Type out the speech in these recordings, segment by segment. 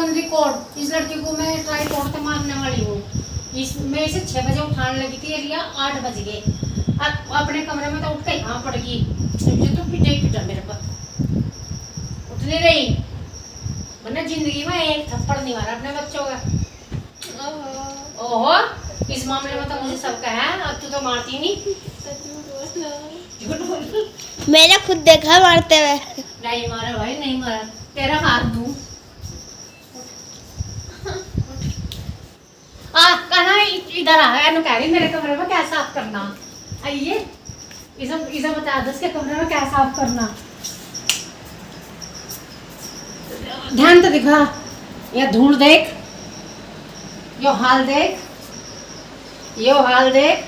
On record, इस लड़की को मैं ट्राईपॉड पे मारने वाली हूँ। मैं इसे 6 बजे उठाने लगी थी, रिया 8 बज गए। अब अपने कमरे में तो उठ के यहाँ पड़ गई, मुझे तो पिटा ही पिटा मेरे पर, उठने रही। वरना जिंदगी में एक थप्पड़ नहीं मारा अपने बच्चों का। ओहो, इस मामले में तो मुझे सबका है, अब तू तो मारती नहीं। मैंने खुद देखा मारते हुए। नहीं मारा भाई, नहीं मारा, तेरा मार दूं। कहना इधर आ, एनु कह रही मेरे कमरे में क्या साफ करना। आइए, इसे बता दो इसके कमरे में क्या साफ करना। ध्यान तो दिखा, ये धूल देख, यो हाल देख, यो हाल देख,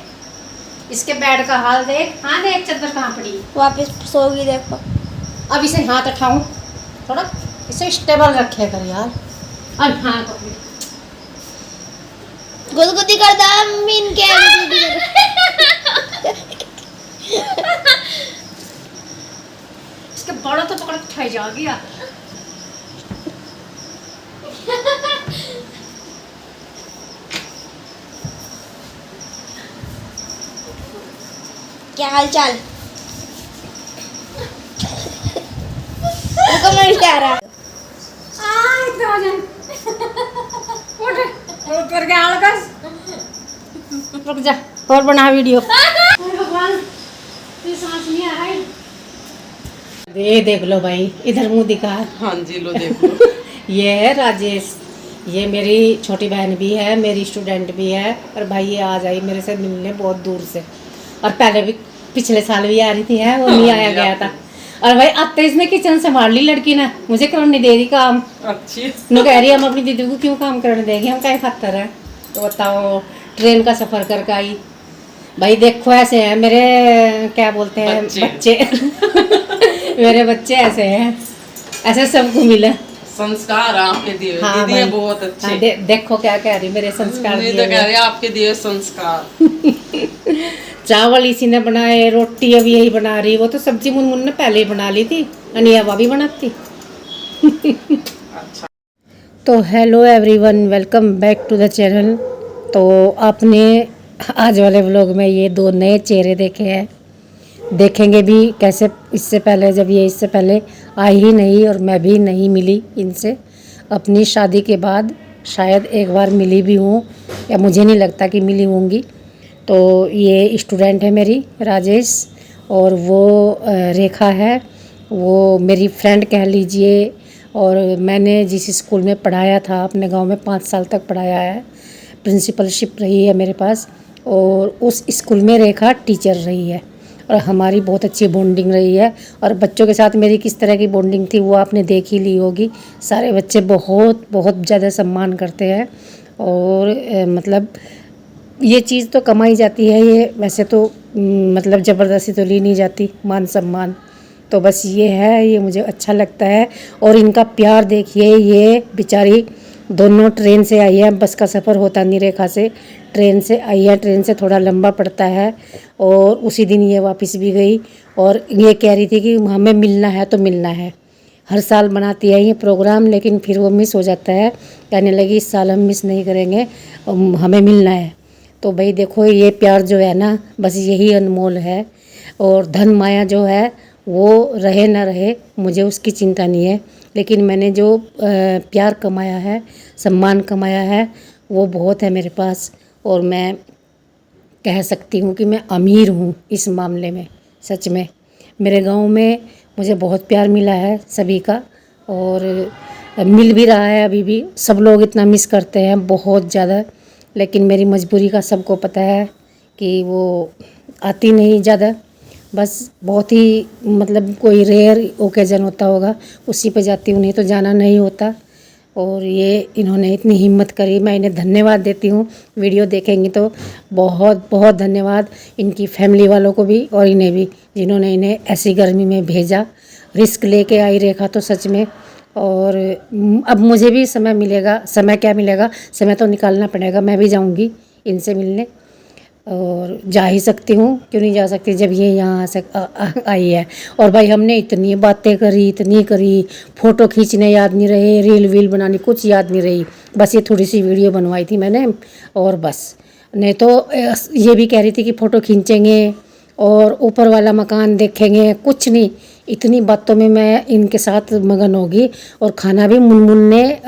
इसके बेड का हाल देख। हाँ देख, चद्दर कहाँ पड़ी, वापस सोगी देखो। अब इसे हाथ उठाऊं, थोड़ा इसे स्टेबल रखे कर यार। अब हाँ तो गुदगुदी कर दा मीन के इसके बड़ा तो पकड़ उठाई जा गया। क्या हाल चाल? रुको मैं क्या रहा। उठ के आलकस, रुक जा और बना वीडियो। भगवान, सांस नहीं आ रहा है। ये देख लो भाई, इधर मुंह दिखा। हाँ जी, लो देख लो। ये है राजेश, ये मेरी छोटी बहन भी है, मेरी स्टूडेंट भी है। और भाई ये आ जाई मेरे से मिलने बहुत दूर से, और पहले भी पिछले साल भी आ रही थी, है वो नहीं आया गया था। और भाई अब तो इसने किचन संभाल ली लड़की ने, मुझे करने दे रही काम। अच्छी नो कह रही हम अपनी दीदी को क्यों काम करने देंगे, हम क्या फत्तर है। तो बताओ, ट्रेन का सफर करके आई। भाई देखो ऐसे हैं मेरे, क्या बोलते हैं बच्चे। मेरे बच्चे ऐसे हैं, ऐसे सबको मिले संस्कार आपके दिए। हाँ दीदी भाई, बहुत अच्छे। हाँ, देखो क्या कह रही, मेरे संस्कार नहीं दिए तो कह रहे आपके दिए संस्कार। चावल इसी ने बनाए, रोटी अभी यही बना रही। वो तो सब्जी मुनमुन ने पहले ही बना ली थी, अनिया भी बनाती। अच्छा, तो hello everyone, welcome back to the channel. तो आपने आज वाले व्लॉग में ये 2 नए चेहरे देखे हैं, देखेंगे भी कैसे। इससे पहले जब ये इससे पहले आई ही नहीं और मैं भी नहीं मिली इनसे। अपनी शादी के बाद शायद एक बार मिली भी हूँ, या मुझे नहीं लगता कि मिली होंगी। तो ये स्टूडेंट है मेरी राजेश, और वो रेखा है, वो मेरी फ्रेंड कह लीजिए। और मैंने जिस स्कूल में पढ़ाया था अपने गांव में 5 साल तक पढ़ाया है, प्रिंसिपलशिप रही है मेरे पास, और उस स्कूल में रेखा टीचर रही है। और हमारी बहुत अच्छी बॉन्डिंग रही है। और बच्चों के साथ मेरी किस तरह की बॉन्डिंग थी वो आपने देख ही ली होगी। सारे बच्चे बहुत बहुत ज़्यादा सम्मान करते हैं। और मतलब ये चीज़ तो कमाई जाती है, ये वैसे तो मतलब ज़बरदस्ती तो ली नहीं जाती, मान सम्मान। तो बस ये है, ये मुझे अच्छा लगता है। और इनका प्यार देखिए, ये बेचारी दोनों ट्रेन से आई है, बस का सफ़र होता नहीं रेखा से, ट्रेन से आई है। ट्रेन से थोड़ा लंबा पड़ता है, और उसी दिन ये वापस भी गई। और ये कह रही थी कि हमें मिलना है तो मिलना है। हर साल बनाती है ये प्रोग्राम, लेकिन फिर वो मिस हो जाता है। कहने लगी इस साल हम मिस नहीं करेंगे, हमें मिलना है। तो भाई देखो, ये प्यार जो है ना, बस यही अनमोल है। और धन माया जो है वो रहे ना रहे, मुझे उसकी चिंता नहीं है। लेकिन मैंने जो प्यार कमाया है, सम्मान कमाया है, वो बहुत है मेरे पास। और मैं कह सकती हूँ कि मैं अमीर हूँ इस मामले में। सच में मेरे गांव में मुझे बहुत प्यार मिला है सभी का, और मिल भी रहा है अभी भी। सब लोग इतना मिस करते हैं बहुत ज़्यादा, लेकिन मेरी मजबूरी का सबको पता है कि वो आती नहीं ज़्यादा। बस बहुत ही मतलब कोई रेयर ओकेजन होता होगा, उसी पे जाती हूँ, नहीं तो जाना नहीं होता। और ये इन्होंने इतनी हिम्मत करी, मैं इन्हें धन्यवाद देती हूँ। वीडियो देखेंगी तो बहुत बहुत धन्यवाद इनकी फैमिली वालों को भी, और इन्हें भी, जिन्होंने इन्हें ऐसी गर्मी में भेजा। रिस्क लेके आई रेखा तो सच में। और अब मुझे भी समय मिलेगा, समय क्या मिलेगा, समय तो निकालना पड़ेगा, मैं भी जाऊँगी इनसे मिलने। और जा ही सकती हूँ, क्यों नहीं जा सकती जब ये यहाँ आई है। और भाई हमने इतनी बातें करी, इतनी करी, फ़ोटो खींचने याद नहीं रहे, रील वील बनानी कुछ याद नहीं रही, बस ये थोड़ी सी वीडियो बनवाई थी मैंने और बस। नहीं तो ये भी कह रही थी कि फ़ोटो खींचेंगे और ऊपर वाला मकान देखेंगे, कुछ नहीं। इतनी बातों में मैं इनके साथ मगन होगी। और खाना भी मुनमुन ने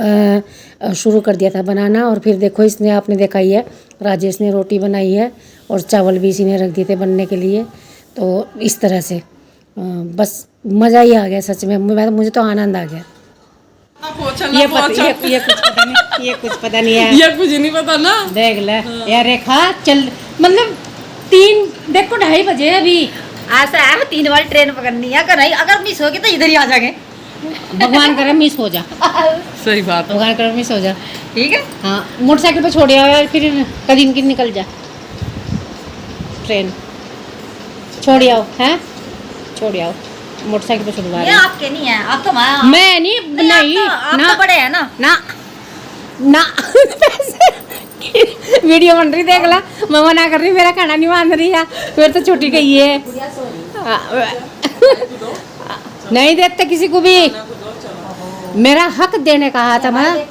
शुरू कर दिया था बनाना। और फिर देखो इसने, आपने देखा ही है, राजेश ने रोटी बनाई है और चावल भी इसी ने रख दिए थे बनने के लिए। तो इस तरह से बस मज़ा ही आ गया सच में। मुझे तो आनंद आ गया। ये कुछ पता नहीं, ये कुछ पता नहीं है, ये कुछ नहीं पता ना। देख ले यार रेखा, चल मतलब 3 देखो 2:30 बजे अभी। ऐसा है 3 बार ट्रेन पकड़नी है, अगर मिस होगी तो इधर ही आ जाएंगे। भगवान करे मिस हो जा। सही बात। भगवान करे मिस हो जा। ठीक है। हाँ मोटरसाइकिल पे छोड़ आओ यार, फिर कदीम की निकल जा ट्रेन। छोड़ आओ, हैं छोड़ आओ, मोटरसाइकिल पे छुड़वा ये रहे। आपके नहीं है, आप तो मैं नहीं आप ना तो बड़े हैं ना। ना ना वीडियो बन रही, देख ला, मम्मा ना कर रही, मेरा खाना नहीं मान रही है, फिर तो छुट्टी गई है। नहीं देते किसी को भी, मेरा हक देने का हाथ था मैं।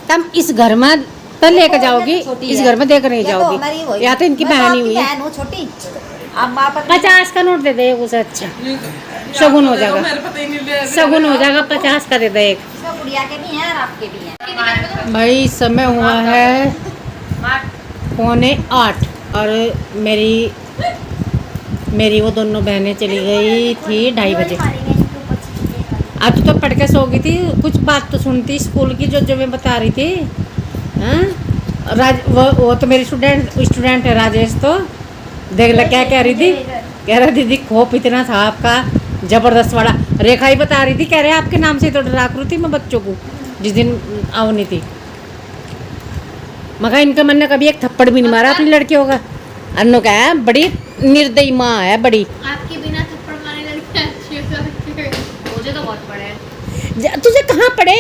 तुम इस घर में तो लेकर जाओगे, इस घर में देकर नहीं जाओगी, या तो इनकी बहन ही हुई है। छोटी 50 का नोट दे दे एक उसे, अच्छा शगुन हो जाएगा, मेरे पता ही नहीं ले। शगुन हो जाएगा। 50 का दे दे एक। गुड़िया के नहीं है और आपके भी है। भाई समय हुआ है 7:45 और मेरी वो दोनों बहनें चली गई थी 2:30 बजे। आज तो पढ़ के सो गई थी, कुछ बात तो सुनती स्कूल की जो मैं बता रही थी। हाँ वो तो मेरी स्टूडेंट है राजेश। तो देख ला क्या कह रही थी, कह रहा दीदी खोप इतना था आपका जबरदस्त वाला। रेखा ही बता रही थी, कह रहे आपके नाम से तो डरा करूँ थी मैं बच्चों को जिस दिन आओ नहीं थी। मगर इनका मन ने कभी एक थप्पड़ भी नहीं मारा अपनी लड़कियों का। अन्नो का है बड़ी निर्दयी माँ है बड़ी। आपके बिना थप्पड़ मारने लड़की अच्छी हो सकती है। मुझे तो बहुत पड़े हैं। तुझे कहाँ पड़े?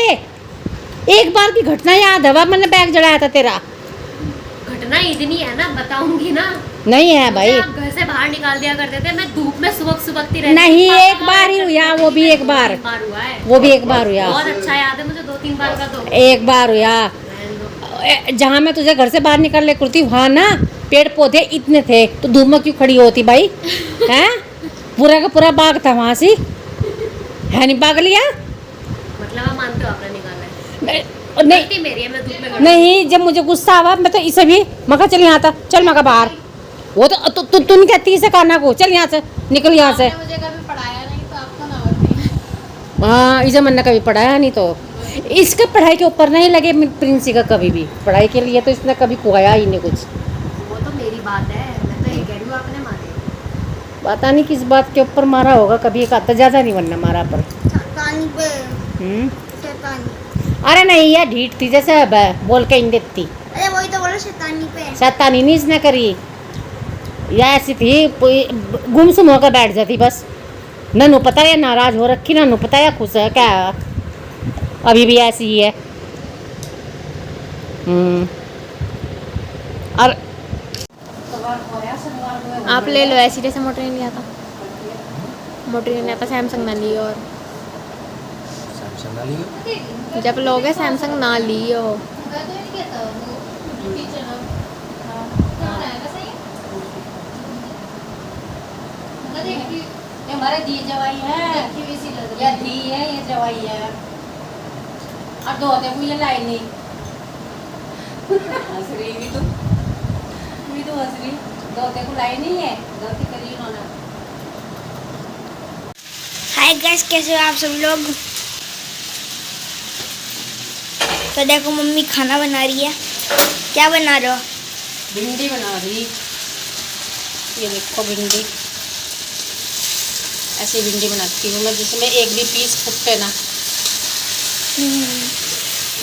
एक बार की घटना याद है, मैंने बैग जलाया था तेरा। घटना इतनी है ना, बताऊंगी ना। नहीं है भाई, मुझे आप घर से बाहर निकाल दिया करते थे, मैं धूप में सुबकती रहती। नहीं पापा एक बार ही हुआ, वो भी एक बार हुआ है। वो भी एक बार हुआ। बहुत अच्छा याद है मुझे, 2-3 बार का तो। एक बार हुआ जहाँ मैं तुझे घर से बाहर निकलने करती, वहाँ ना पेड़ पौधे इतने थे, तो धूप में क्यों खड़ी होती भाई? हैं पूरा का पूरा बाग था वहाँ से, है नहीं बाग लिया? मतलब आप मानते हो आपने निकाला है? नहीं गलती मेरी है, मैं धूप में नहीं, जब मुझे गुस्सा आवा मैं तो इसे भी मका चल यहाँ था, चल मका बाहर। वो तो तू नहीं कहती इसे काना को, चल यहाँ से निकल यहाँ से। मुझे कभी पढ़ाया नहीं तो आपका ना। हाँ इसे मैंने कभी पढ़ाया नहीं, तो इसका पढ़ाई के ऊपर नहीं लगे प्रिंसी का कभी भी, पढ़ाई के लिए तो इसने कभी खुआया ही नहीं कुछ। वो तो मेरी बात है, मैं तो ये कह रही हूँ आपने मारे। पता नहीं किस बात के ऊपर मारा होगा, कभी एक आता ज़्यादा नहीं बनना मारा पर। शैतानी पे शैतानी। अरे नहीं यार ढीठ थी जैसे अब बोल के इन देती। अरे वही तो बोला शैतानी पे। शैतानी नहीं इसने करी, या ऐसी थी गुमसुम होकर बैठ जाती बस। ननू पता है नाराज हो रखी, ननू पता है खुश है क्या, अभी भी ऐसी ही है। और आप ले लो ऐसी, जैसे मोटर नहीं लिया था, मोटर नहीं लिया था सैमसंग ना लियो। और जब लोगे सैमसंग ना लियो। हमारे दी जवाई है या दी है ये जवाई है, और दो होते ये लाई नहीं हंस रही भी तो हंस रही, दो होते को लाई नहीं है, गलती करी उन्होंने। हाय गाइस, कैसे हो आप सभी लोग? तो देखो मम्मी खाना बना रही है। क्या बना रहे हो? भिंडी बना रही, ये देखो भिंडी, ऐसी भिंडी बनाती हूँ मैं जिसमें एक भी पीस फूटे ना,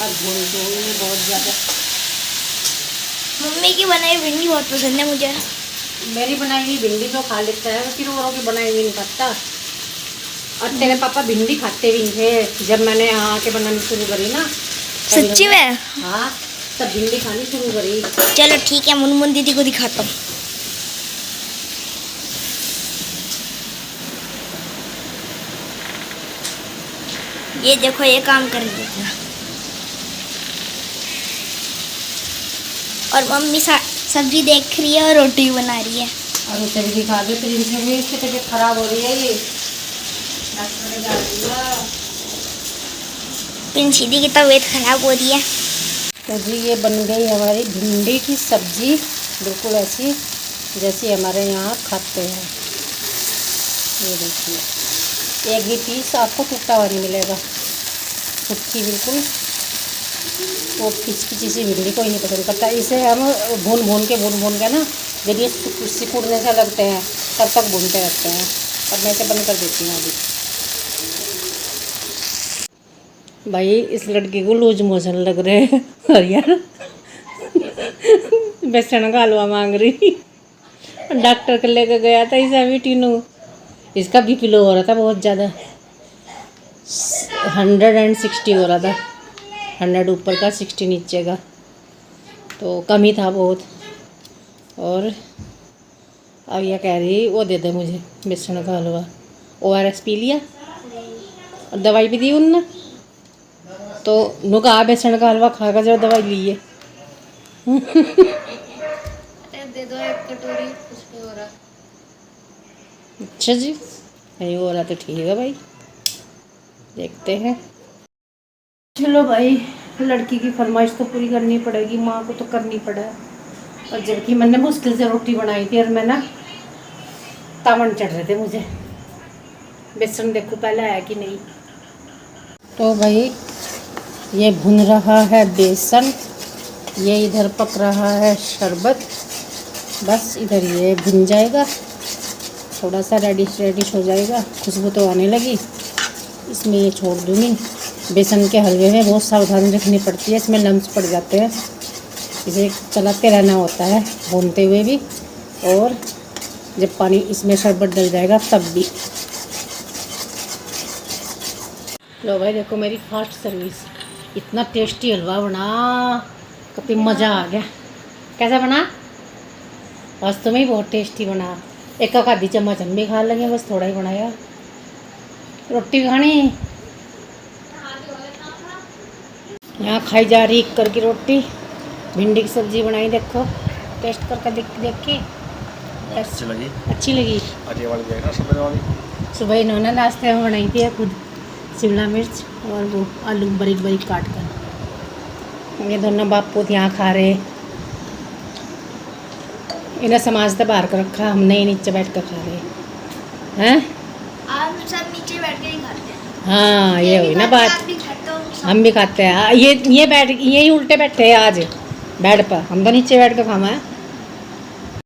और घोल में बहुत ज़्यादा। मम्मी की बनाई भिंडी बहुत पसंद है मुझे। मेरी बनाई हुई भिंडी जो खा लेता है, फिर औरों की बनाई हुई नहीं खाता। और तेरे पापा भिंडी खाते भी थे, जब मैंने यहाँ आके बनानी शुरू करी ना। सच्ची में? हाँ, तब भिंडी खानी शुरू करी। चलो ठीक है, मुनमुन दीदी को दिखाता हूँ। ये देखो ये काम कर रही है। और मम्मी सब्जी देख रही है और रोटी बना रही है। और उसे भी दिखा दो, प्रिंस में भी इसकी तबीयत खराब हो रही है। ये डॉक्टर ने जा रही है। पिंशीदी की तबीयत खराब हो रही है। तो जी ये बन गई हमारी भिंडी की सब्जी, बिल्कुल ऐसी जैसी हमारे यहाँ खाते हैं। ये देखिए, एक भी पीस आपको टूटा हुआ नहीं मिलेगा, सूखी बिल्कुल। वो खिचखिची सी भिंडी कोई नहीं पसंद करता। इसे हम भून के ना, जब ये सिकुड़ने से लगते हैं तब तक भूनते रहते हैं। अब मैं इसे बंद कर देती हूँ अभी। भाई इस लड़की को लूज मोशन लग रहे हैं और यार बेसन का हलवा मांग रही। डॉक्टर के लेकर गया था इसे अभी टीनू, इसका बीपी लो हो रहा था बहुत ज़्यादा, 160 हो रहा था। 100 ऊपर का, 60 नीचे का, तो कम ही था बहुत। और अब यह कह रही वो दे दे मुझे बेसन का हलवा। ORS पी लिया और दवाई भी दी उनने, तो नु कहा बेसन का हलवा खाकर जब दवाई ली है। दे दो एक कटोरी, कुछ नहीं हो रहा। अच्छा जी, नहीं हो रहा तो ठीक है भाई, देखते हैं। चलो भाई, लड़की की फरमाइश तो पूरी करनी पड़ेगी, माँ को तो करनी पड़ा। और जबकि मैंने मुश्किल से रोटी बनाई थी और मैं ना तावन चढ़ रहे थे मुझे। बेसन देखो पहले आया कि नहीं। तो भाई ये भुन रहा है बेसन, ये इधर पक रहा है शरबत। बस इधर ये भुन जाएगा, थोड़ा सा रेडिश हो जाएगा, खुशबू तो आने लगी। इसमें ये छोड़ दूँगी। बेसन के हलवे में बहुत सावधानी रखनी पड़ती है, इसमें लम्स पड़ जाते हैं, इसे चलाते रहना होता है भूनते हुए भी, और जब पानी इसमें शरबत डल जाएगा तब भी। लो भाई देखो मेरी फास्ट सर्विस, इतना टेस्टी हलवा बना, कभी मज़ा आ गया। कैसा बना? वास्तव में ही बहुत टेस्टी बना। एक आधी चम्मच हम भी खा लेंगे, बस थोड़ा ही बनाया। रोटी भी खानी यहाँ खाई जा रही करके रोटी। भिंडी की सब्जी बनाई, देखो टेस्ट करके देख के अच्छी लगी। सुबह इन्होंने नाश्ते में बनाई थी खुद शिमला मिर्च और वो आलू बारीक बारीक काट कर। ये दोनों बापूत यहाँ खा रहे, इन्हें समाज से बाहर कर रखा, हमने ही नीचे बैठ कर खा रहे हैं। आप सब नीचे बैठ के ही खाते हैं। हाँ ये हुई ना बात, आप भी खाते हो, हम भी खाते हैं। ये बैठ, ये ही उल्टे बैठे हैं आज बेड पर, हम तो नीचे बैठ कर खाना है।